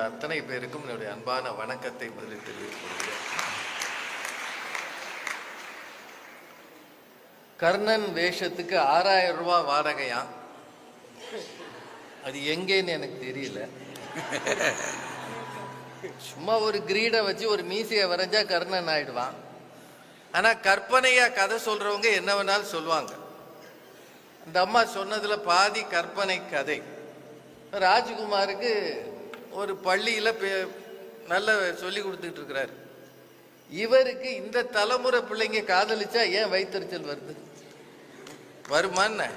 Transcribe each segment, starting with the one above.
அத்தனை பேருக்கும் என்னுடைய அன்பான வணக்கத்தை முதலில் தெரிவித்துக் கொள்கிறேன். கர்ணன் வேஷத்துக்கு 6000 ரூபாய் வாடகையா? அது எங்கேன்னு எனக்கு தெரியல. சும்மா ஒரு கிரீடை வச்சு ஒரு மீசையை வரைஞ்சா கர்ணன் ஆயிடுவான். ஆனா கற்பனையா கதை சொல்றவங்க என்ன வேணாலும் சொல்லுவாங்க. இந்த அம்மா சொன்னதுல பாதி கற்பனை கதை. ராஜ்குமாருக்கு ஒரு பள்ளியில நல்ல சொல்லி கொடுத்துட்டு இருக்கிறாரு. இவருக்கு இந்த தலைமுறை பிள்ளைங்க காதலிச்சா ஏன் வயிற்றுச்சல் வருது? வருமான்னு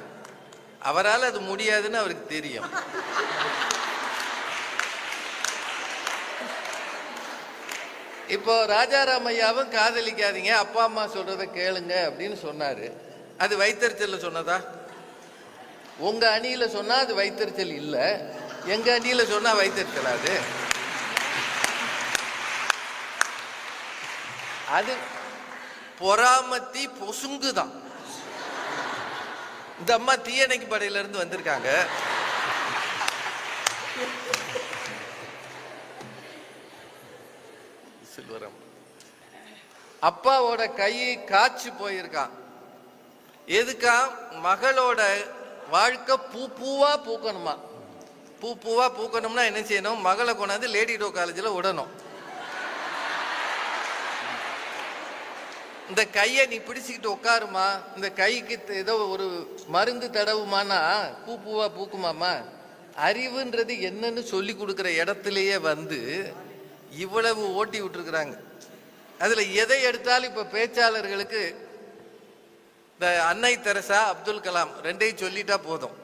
அவரால் அது முடியாதுன்னு அவருக்கு தெரியும். இப்போ ராஜாராமையாவும் காதலிக்காதீங்க, அப்பா அம்மா சொல்றத கேளுங்க அப்படின்னு சொன்னாரு. அது வயிற்றுச்சல் சொன்னதா? உங்க அணியில சொன்னா அது வயிற்றுச்சல் இல்ல, எங்க அணியில சொன்னா வயிற்றுச்சல். அது பொறாமத்தி பொசுங்குதான். இந்த அம்மா தீயணைக்கு படையில இருந்து வந்திருக்காங்க. அப்பாவோட கை காய்ச்சி போயிருக்கான். எதுக்கா? மகளோட வாழ்க்கை பூ பூவா பூக்கணுமா. பூ பூவா பூக்கணும்னா என்ன செய்யணும்? மகளை கொண்டாந்து லேடிடோ காலேஜில் விடணும். இந்த கையை நீ பிடிச்சிக்கிட்டு உட்காருமா, இந்த கைக்கு ஏதோ ஒரு மருந்து தடவுமானா பூ பூவா பூக்குமாமா. அறிவுன்றது என்னன்னு சொல்லி கொடுக்குற இடத்துலயே வந்து இவ்வளவு ஓட்டி விட்டுருக்குறாங்க. அதுல எதை எடுத்தாலும் இப்ப பேச்சாளர்களுக்கு இந்த அன்னை தெரசா, அப்துல் கலாம் ரெண்டையும் சொல்லிட்டா போதும்.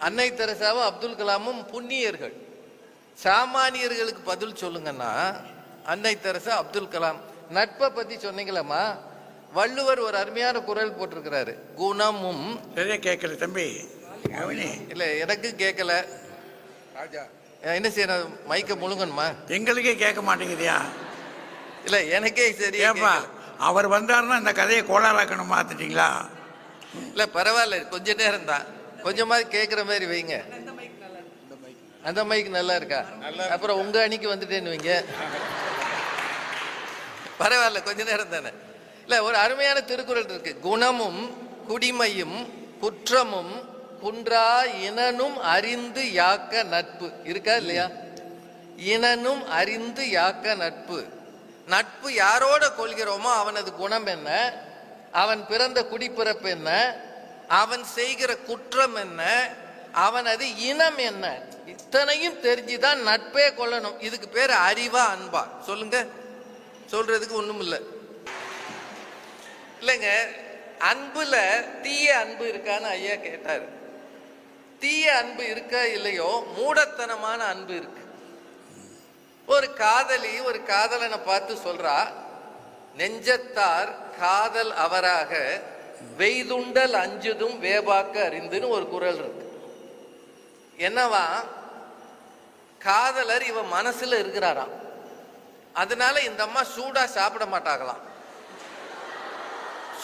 அன்னை தெரசாவும் அப்துல் கலாமும் புண்ணியர்கள். சாமானியர்களுக்கு பதில் சொல்லுங்கன்னா அன்னை தெரசா, அப்துல் கலாம். நட்பை பத்தி சொன்னீங்களம்மா, வள்ளுவர் ஒரு அருமையான குரல் போட்டிருக்கிறாரு. குணமும் கேட்கல தம்பி, இல்ல எனக்கு கேட்கல. என்ன செய்யணும்? மைக்க முழுங்கணுமா? எங்களுக்கே கேட்க மாட்டேங்குதியா? இல்ல எனக்கே சரி. அவர் வந்தாருன்னா இந்த கதையை கோளாறாக்கணும் மாத்திட்டீங்களா? இல்ல பரவாயில்ல, கொஞ்ச நேரம் தான், கொஞ்சமாவது கேட்குற மாதிரி வைங்க. அந்த மைக் நல்லா இருக்கா? அப்புறம் உங்க அணிக்கு வந்துட்டேன்னு வைங்க. பரவாயில்ல, கொஞ்ச நேரம் தானே. இல்ல ஒரு அருமையான திருக்குறள் இருக்கு. குணமும் குடிமையும் குற்றமும் குன்றா இனனும் அறிந்து யாக்க நட்பு இருக்கா இல்லையா? இனனும் அறிந்து யாக்க நட்பு. நட்பு யாரோட கொள்கிறோமோ அவனது குணம் என்ன, அவன் பிறந்த குடிப்பிறப்பு என்ன, அவன் செய்கிற குற்றம் என்ன, அவனது இனம் என்ன, இத்தனையும் தெரிஞ்சுதான் நட்பே கொள்ளணும். இதுக்கு பேர் அறிவா அன்பா? சொல்லுங்க. சொல்றதுக்கு ஒண்ணும் இல்லை. இல்லைங்க, அன்புல தீய அன்பு இருக்கான்னு ஐயா கேட்டாரு. தீய அன்பு இருக்கா இல்லையோ, மூடத்தனமான அன்பு இருக்கு. ஒரு காதலி ஒரு காதலனை பார்த்து சொல்றா, நெஞ்சத்தார் காதல் அவராக வெய்துண்டல் அஞ்சுதும் வேபாக்க அறிந்துன்னு ஒரு குறள் இருக்கு. என்னவா? காதலர் இவ மனசுல இருக்கிறாராம். அதனால இந்த அம்மா சூடா சாப்பிட மாட்டாங்களாம்.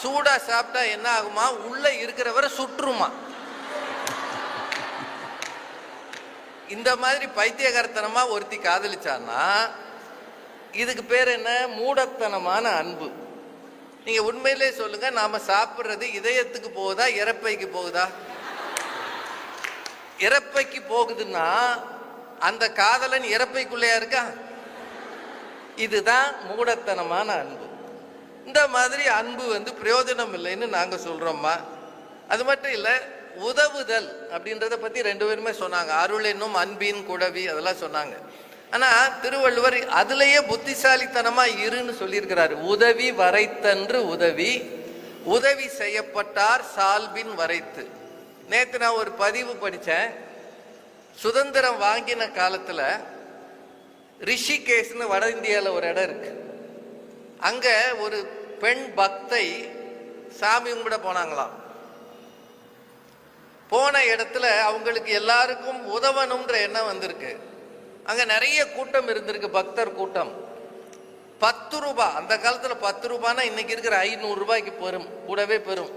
சூடா சாப்பிட்டா என்ன ஆகுமா? உள்ள இருக்கிறவரை சுற்றுமா. இந்த மாதிரி பைத்தியகாரத்தனமா ஒருத்தி காதலிச்சான்னா இதுக்கு பேர் என்ன? மூடத்தனமான அன்பு. நீங்க உண்மையிலே சொல்லுங்க, நாம சாப்பிடுறது இதயத்துக்கு போகுதா இறப்பைக்கு போகுதா? இறப்பைக்கு போகுதுன்னா அந்த காதலன் இறப்பைக்குள்ளையா இருக்கா? இதுதான் மூடத்தனமான அன்பு. இந்த மாதிரி அன்பு பிரயோஜனம் இல்லைன்னு நாங்க சொல்றோம்மா. அது மட்டும் இல்ல, உதவுதல் அப்படின்றத பத்தி 2 பேருமே சொன்னாங்க. அருள் என்னும் அன்பின் குடவி அதெல்லாம் சொன்னாங்க. ஆனா திருவள்ளுவர் அதுலயே புத்திசாலித்தனமா இருன்னு சொல்லியிருக்கிறாரு. உதவி வரைத்தன்று உதவி, உதவி செய்யப்பட்டார் சால்பின் வரைத்து. நேத்து நான் ஒரு பதிவு படித்தேன். சுதந்திரம் வாங்கின காலத்துல ரிஷிகேஷ்னு வட இந்தியாவில் ஒரு இடம் இருக்கு. அங்க ஒரு பெண் பக்தை சாமி கும்பிட போனாங்களாம். போன இடத்துல அவங்களுக்கு எல்லாருக்கும் உதவணும்ன்ற எண்ணம் வந்திருக்கு. அங்க நிறைய கூட்டம் இருந்திருக்கு, பக்தர் கூட்டம். 10 ரூபாய், அந்த காலத்துல 10 ரூபாய்னா இன்னைக்கு இருக்கிற 500 ரூபாய்க்கு பெரும், கூடவே பெரும்.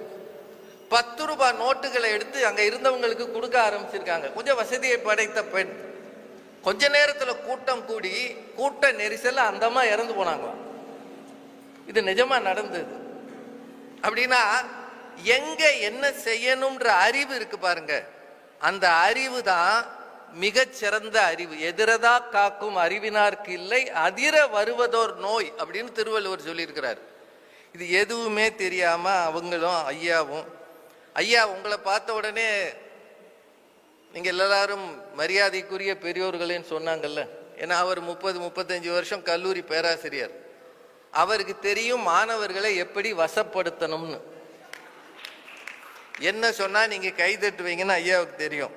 10 ரூபாய் நோட்டுகளை எடுத்து அங்க இருந்தவங்களுக்கு கொடுக்க ஆரம்பிச்சிருக்காங்க. கொஞ்சம் வசதியை படைத்த பெண் கொஞ்ச நேரத்துல கூட்டம் கூடி கூட்ட நெரிசல்ல அந்த அம்மா இறந்து போனாங்க. இது நிஜமா நடந்தது. அப்படின்னா எங்க என்ன செய்யணும்ன்ற அறிவு இருக்கு பாருங்க, அந்த அறிவு தான் மிகச்சிறந்த அறிவு. எதிரதா காக்கும் அறிவினார்க்கு இல்லை அதிர வருவதோர் நோய் அப்படின்னு திருவள்ளுவர் சொல்லியிருக்கிறார். இது எதுவுமே தெரியாம அவங்களும் ஐயா உங்களை பார்த்த உடனே நீங்க எல்லாரும் மரியாதைக்குரிய பெரியோர்களேன்னு சொன்னாங்கல்ல. ஏன்னா அவர் 30-35 வருஷம் கல்லூரி பேராசிரியர். அவருக்கு தெரியும் மாணவர்களை எப்படி வசப்படுத்தணும்னு. என்ன சொன்னா நீங்க கை தட்டுவீங்கன்னு ஐயாவுக்கு தெரியும்.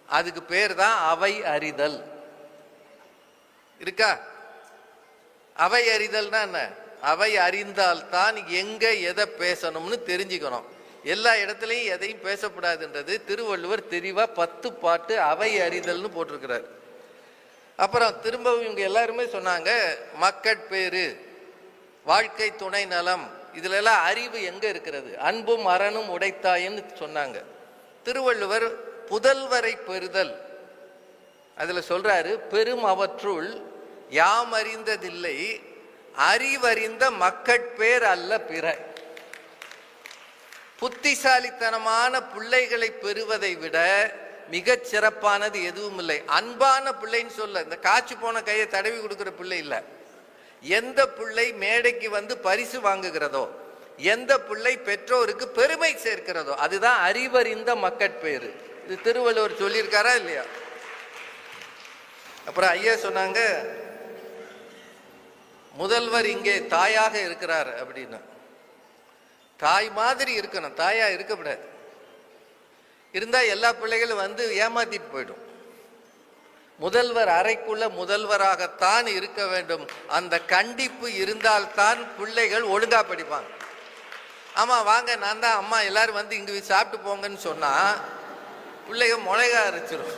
அதுக்கு பேர் தான் அவை அறிதல். இருக்கா? அவை அறிதல்னா என்ன? அவை அறிந்தால்தான் எங்க எதை பேசணும்னு தெரிஞ்சுக்கணும். எல்லா இடத்துலையும் எதையும் பேசப்படாதுன்றது திருவள்ளுவர் தெளிவா 10 பாட்டு அவை அறிதல்னு போட்டிருக்கிறார். அப்புறம் திரும்பவும் இவங்க எல்லாருமே சொன்னாங்க மக்கட்பேறு, வாழ்க்கை துணை நலம், இதுல எல்லாம் அறிவு எங்க இருக்கிறது? அன்பும் அறனும் உடைத்தாயின்னு சொன்னாங்க. திருவள்ளுவர் புதல்வரை பெறுதல் அதுல சொல்றாரு, பெரும் அவற்றுள் யாம் அறிந்ததில்லை அறிவறிந்த மக்கட்பேர் அல்ல பிற. புத்திசாலித்தனமான பிள்ளைகளை பெறுவதை விட மிகச் சிறப்பானது எதுவும் இல்லை. அன்பான பிள்ளைன்னு சொல்ல இந்த காய்ச்சி போன கையை தடவி கொடுக்கிற பிள்ளை இல்ல. எந்த பிள்ளை மேடைக்கு வந்து பரிசு வாங்குகிறதோ, எந்த பிள்ளை பெற்றோருக்கு பெருமை சேர்க்கிறதோ அதுதான் அறிவறிந்த மக்கட்பேறு. இது திருவள்ளுவர் சொல்லியிருக்காரா இல்லையா? அப்புறம் ஐயா சொன்னாங்க, முதல்வர் இங்கே தாயாக இருக்கிறார் அப்படின்னு. தாய் மாதிரி இருக்கணும், தாயா இருக்கக்கூடாது. இருந்தா எல்லா பிள்ளைகளும் வந்து ஏமாத்திட்டு போயிடும். முதல்வர் அறைக்குள்ள முதல்வராகத்தான் இருக்க வேண்டும். அந்த கண்டிப்பு இருந்தால்தான் பிள்ளைகள் ஒழுங்கா படிப்பாங்க. ஆமா வாங்க நான் தான் அம்மா எல்லாரும் வந்து இங்க சாப்பிட்டு போங்கன்னு சொன்னா பிள்ளைங்க முளைக அரைச்சிடும்.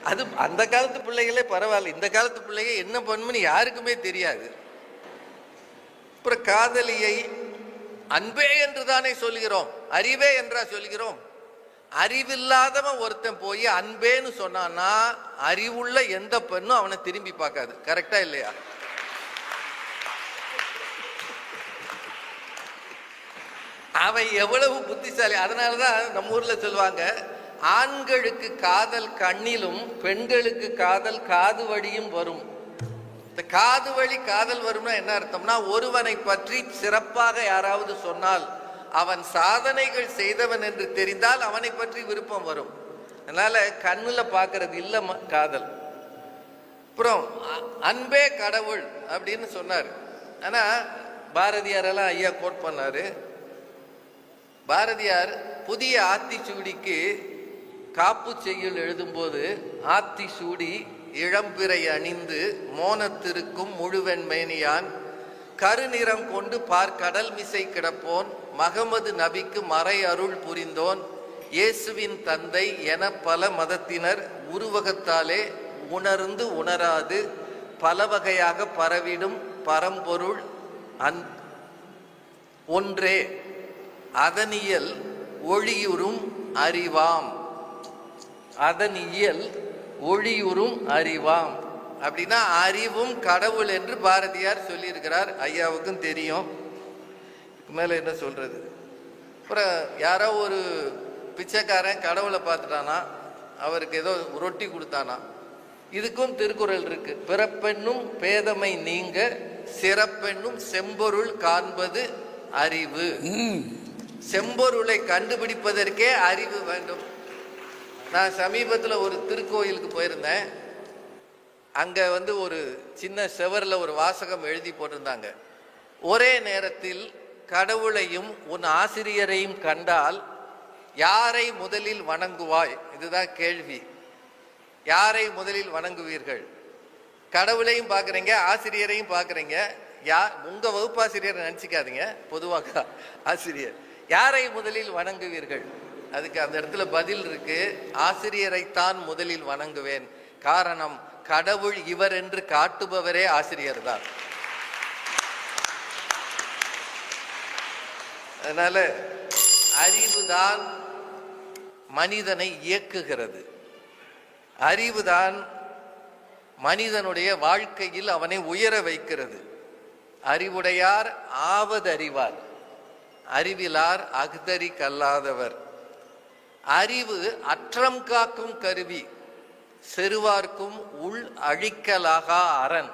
அது அந்த காலத்து பிள்ளைகளே பரவாயில்ல, இந்த காலத்து பிள்ளைங்க என்ன பண்ணுன்னு யாருக்குமே தெரியாது. அப்புறம் காதலியை அன்பே என்று தானே சொல்கிறோம், அறிவே என்றா சொல்கிறோம். அறிவில்லாதவன் ஒருத்தன் போய் அன்பேன்னு சொன்னான்னா அறிவுள்ள எந்த பெண்ணும் அவனை திரும்பி பார்க்காது. கரெக்டா இல்லையா? அவன் எவ்வளவு புத்திசாலி. அதனாலதான் நம்ம ஊர்ல சொல்லுவாங்க, ஆண்களுக்கு காதல் கண்ணிலும் பெண்களுக்கு காதல் காது வழியும் வரும். இந்த காது வழி காதல் வரும்னா என்ன அர்த்தம்னா, ஒருவனை பற்றி சிறப்பாக யாராவது சொன்னால் அவன் சாதனைகள் செய்தவன் என்று தெரிந்தால் அவனை பற்றி விருப்பம் வரும். அதனால கண்ணுல பாக்குறது இல்ல காதல். அப்புறம் அன்பே கடவுள் அப்படின்னு சொன்னார். ஆனா பாரதியாரெல்லாம் ஐயா கோட் பண்ணாரு. பாரதியார் புதிய ஆத்திச்சூடிக்கு காப்பு செய்யுள் எழுதும்போது, ஆத்திச்சூடி இளம்பிறை அணிந்து மோனத்திருக்கும் முழுவெண் மேனியான் கருநிறம் கொண்டு பார்க்கடல் மிசை கிடப்போன் மகமது நபிக்கு மறை அருள் புரிந்தோன் இயேசுவின் தந்தை என பல மதத்தினர் உருவகத்தாலே உணர்ந்து உணராது பல வகையாக பரவிடும் பரம்பொருள் ஒன்றே அதனியல் ஒளியுறும் அறிவாம். அதனியல் ஒளியுறும் அறிவாம் அப்படின்னா அறிவும் கடவுள் என்று பாரதியார் சொல்லியிருக்கிறார். ஐயாவுக்கும் தெரியும். மேல என்ன சொல்றது? அப்புறம் யாரோ ஒரு பிச்சைக்காரன் கடவுளை பார்த்துட்டானா, அவருக்கு ஏதோ ரொட்டி கொடுத்தானா, இதுக்கும் திருக்குறள் இருக்கு. பிறப்பெண்ணும் பேதமை நீங்க சிறப்பெண்ணும் செம்பொருள் காண்பது அறிவு. செம்பொருளை கண்டுபிடிப்பதற்கே அறிவு வேண்டும். நான் சமீபத்தில் ஒரு திருக்கோயிலுக்கு போயிருந்தேன். அங்க வந்து ஒரு சின்ன செவர்ல ஒரு வாசகம் எழுதி போட்டிருந்தாங்க, ஒரே நேரத்தில் கடவுளையும் உன் ஆசிரியரையும் கண்டால் யாரை முதலில் வணங்குவாய்? இதுதான் கேள்வி. யாரை முதலில் வணங்குவீர்கள்? கடவுளையும் பார்க்குறீங்க, ஆசிரியரையும் பார்க்குறீங்க. உங்க வகுப்பாசிரியரை நினச்சிக்காதீங்க, பொதுவாக ஆசிரியர். யாரை முதலில் வணங்குவீர்கள்? அதுக்கு அந்த இடத்துல பதில் இருக்கு, ஆசிரியரைத்தான் முதலில் வணங்குவேன். காரணம், கடவுள் இவர் என்று காட்டுபவரே ஆசிரியர் தான். அதனால அறிவுதான் மனிதனை இயக்குகிறது. அறிவுதான் மனிதனுடைய வாழ்க்கையில் அவனை உயர வைக்கிறது. அறிவுடையார் ஆவதறிவார், அறிவிலார் அகுதறி கல்லாதவர். அறிவு அற்றம் காக்கும் கருவி, செருவார்க்கும் உள் அழிக்கலாகா அரண்.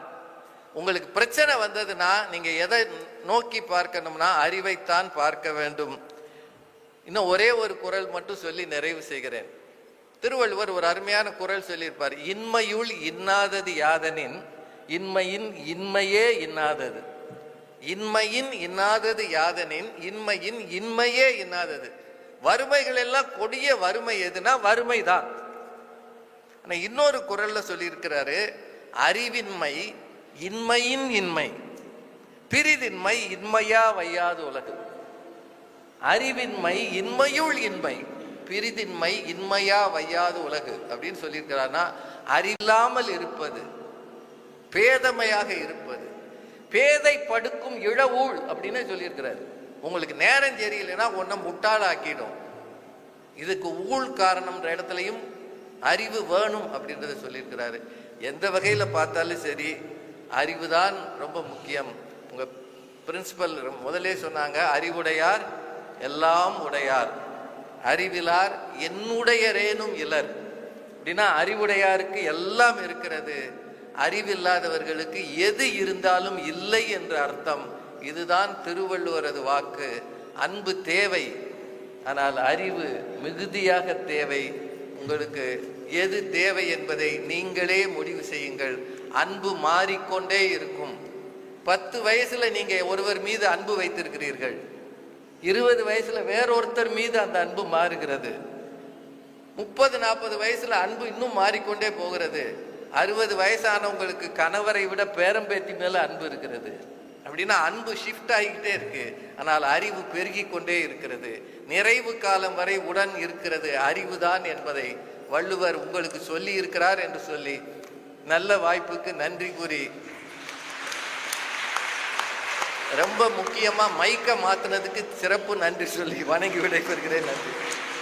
உங்களுக்கு பிரச்சனை வந்ததுன்னா நீங்க எதை நோக்கி பார்க்கணும்னா அறிவைத்தான் பார்க்க வேண்டும். இன்னும் ஒரே ஒரு குறள் மட்டும் சொல்லி நிறைவு செய்கிறேன். திருவள்ளுவர் ஒரு அருமையான குறள் சொல்லியிருப்பார். இன்மையுள் இன்னாதது யாதனின் இன்மையின் இன்மையே இன்னாதது. இன்மையின் இன்னாதது யாதனின் இன்மையின் இன்மையே இன்னாதது. வறுமைகள் எல்லாம் கொடிய வறுமை எதுனா வறுமைதான். ஆனா இன்னொரு குறள்ல சொல்லியிருக்கிறாரு, அறிவின்மை இன்மையின் இன்மை, பிரிதின்மை இன்மையா வையாது உலகு. அறிவின்மை இன்மையுள் இன்மை, பிரிதின்மை இன்மையா வையாது உலகு அப்படின்னு சொல்லியிருக்கிறார்னா, அறிவில்லாமல் இருப்பது, பேதமையாக இருப்பது, பேதை படுக்கும் இழவூழ் அப்படின்னு சொல்லியிருக்கிறார். உங்களுக்கு நேரம் தெரியலைன்னா ஒன்றை முட்டாளாக்கிடும். இதுக்கு ஊழ் காரணம்ன்ற இடத்துலையும் அறிவு வேணும் அப்படின்றத சொல்லியிருக்கிறாரு. எந்த வகையில பார்த்தாலும் சரி அறிவு தான் ரொம்ப முக்கியம். உங்க பிரின்சிபல் முதலே சொன்னாங்க, அறிவுடையார் எல்லாம் உடையார், அறிவிலார் என்னுடையரேனும் இலர். அப்படின்னா அறிவுடையாருக்கு எல்லாம் இருக்கிறது, அறிவில்லாதவர்களுக்கு எது இருந்தாலும் இல்லை என்ற அர்த்தம். இதுதான் திருவள்ளுவரது வாக்கு. அன்பு தேவை, ஆனால் அறிவு மிகுதியாக தேவை. உங்களுக்கு எது தேவை என்பதை நீங்களே முடிவு செய்யுங்கள். அன்பு மாறிக்கொண்டே இருக்கும். 10 வயசுல நீங்க ஒருவர் மீது அன்பு வைத்திருக்கிறீர்கள், 20 வயசுல வேறொருத்தர் மீது அந்த அன்பு மாறுகிறது, 30-40 வயசுல அன்பு இன்னும் மாறிக்கொண்டே போகிறது, 60 வயசானவங்களுக்கு கணவரை விட பேரம்பேத்தி மேல அன்பு இருக்கிறது. அப்படின்னா அன்பு ஷிஃப்ட் ஆகிக்கிட்டே இருக்கு, ஆனால் அறிவு பெருகி கொண்டே இருக்கிறது. நிறைவு காலம் வரை உடன் இருக்கிறது அறிவுதான் என்பதை வள்ளுவர் உங்களுக்கு சொல்லி இருக்கிறார் என்று சொல்லி நல்ல வாய்ப்புக்கு நன்றி கூறி, ரொம்ப முக்கியமா மைக்க மாத்தினதுக்கு சிறப்பு நன்றி சொல்லி வணங்கி விடைபெறுகிறேன். நன்றி.